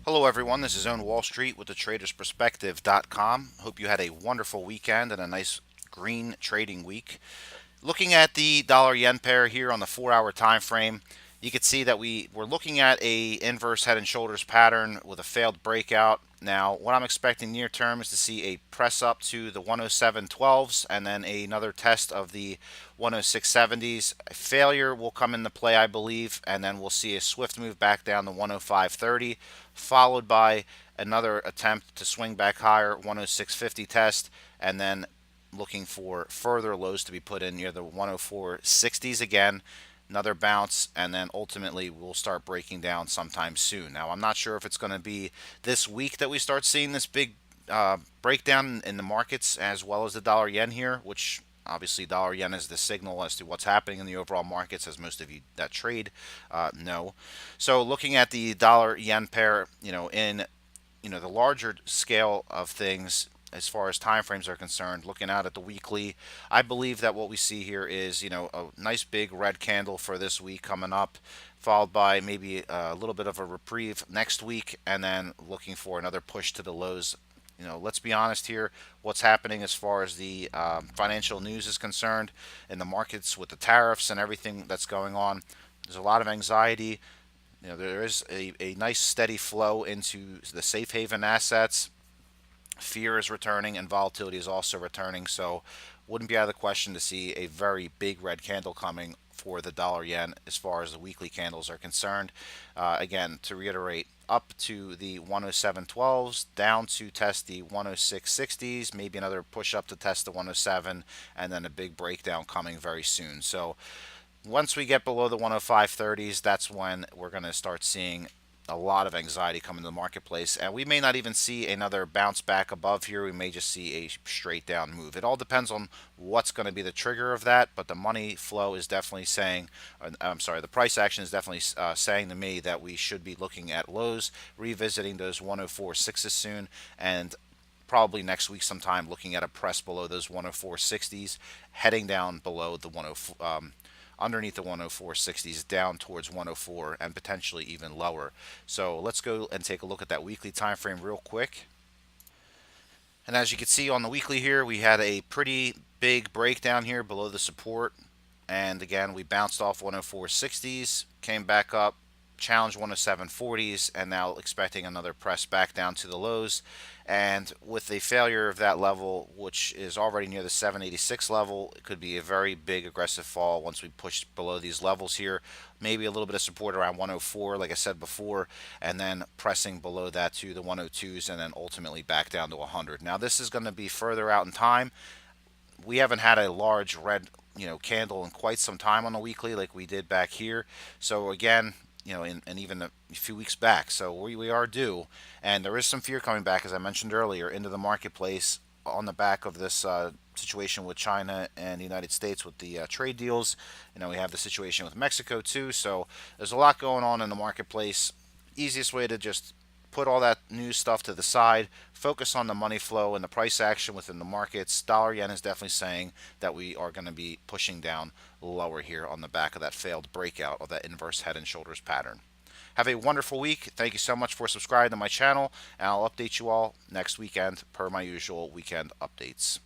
Hello, everyone. This is Own Wall Street with the TradersPerspective.com. Hope you had a wonderful weekend and a nice green trading week. Looking at the dollar yen pair here on the 4-hour time frame, you can see that we're looking at a inverse head and shoulders pattern with a failed breakout. Now, what I'm expecting near term is to see a press up to the 107.12s and then another test of the 106.70s. A failure will come into play, I believe, and then we'll see a swift move back down to 105.30, followed by another attempt to swing back higher, 106.50 test, and then looking for further lows to be put in near the 104.60s again, another bounce, and then ultimately we'll start breaking down sometime soon. Now, I'm not sure if it's going to be this week that we start seeing this big breakdown in the markets as well as the dollar yen here, which obviously dollar yen is the signal as to what's happening in the overall markets, as most of you that trade know. So looking at the dollar yen pair, in the larger scale of things, as far as time frames are concerned, looking out at the weekly, I believe that what we see here is, a nice big red candle for this week coming up, followed by maybe a little bit of a reprieve next week, and then looking for another push to the lows. Let's be honest here. What's happening as far as the financial news is concerned in the markets with the tariffs and everything that's going on, there's a lot of anxiety. There is a nice steady flow into the safe haven assets. Fear is returning and volatility is also returning. So, wouldn't be out of the question to see a very big red candle coming for the dollar yen as far as the weekly candles are concerned. Again, to reiterate, up to the 107.12s, down to test the 106.60s, maybe another push up to test the 107, and then a big breakdown coming very soon. So, once we get below the 105.30s, that's when we're going to start seeing a lot of anxiety come into the marketplace, and we may not even see another bounce back above here. We may just see a straight down move. It all depends on what's going to be the trigger of that, but the money flow is definitely saying, I'm sorry, the price action is definitely saying to me that we should be looking at lows, revisiting those 104.6s soon, and probably next week sometime looking at a press below those 104.60s, heading down below the 104, underneath the 104.60s down towards 104 and potentially even lower. So let's go and take a look at that weekly time frame real quick. And as you can see on the weekly here, we had a pretty big breakdown here below the support. And again, we bounced off 104.60s, came back up, challenged 107.40s, and now expecting another press back down to the lows. And with a failure of that level, which is already near the 786 level, it could be a very big aggressive fall once we push below these levels here. Maybe a little bit of support around 104, like I said before, and then pressing below that to the 102s, and then ultimately back down to 100. Now, this is going to be further out in time. We haven't had a large red candle in quite some time on the weekly like we did back here. So again, and even a few weeks back. So we are due, and there is some fear coming back, as I mentioned earlier, into the marketplace on the back of this situation with China and the United States with the trade deals. We have the situation with Mexico too. So there's a lot going on in the marketplace. Easiest way to just put all that news stuff to the side, focus on the money flow and the price action within the markets. Dollar yen is definitely saying that we are going to be pushing down lower here on the back of that failed breakout of that inverse head and shoulders pattern. Have a wonderful week. Thank you so much for subscribing to my channel, and I'll update you all next weekend per my usual weekend updates.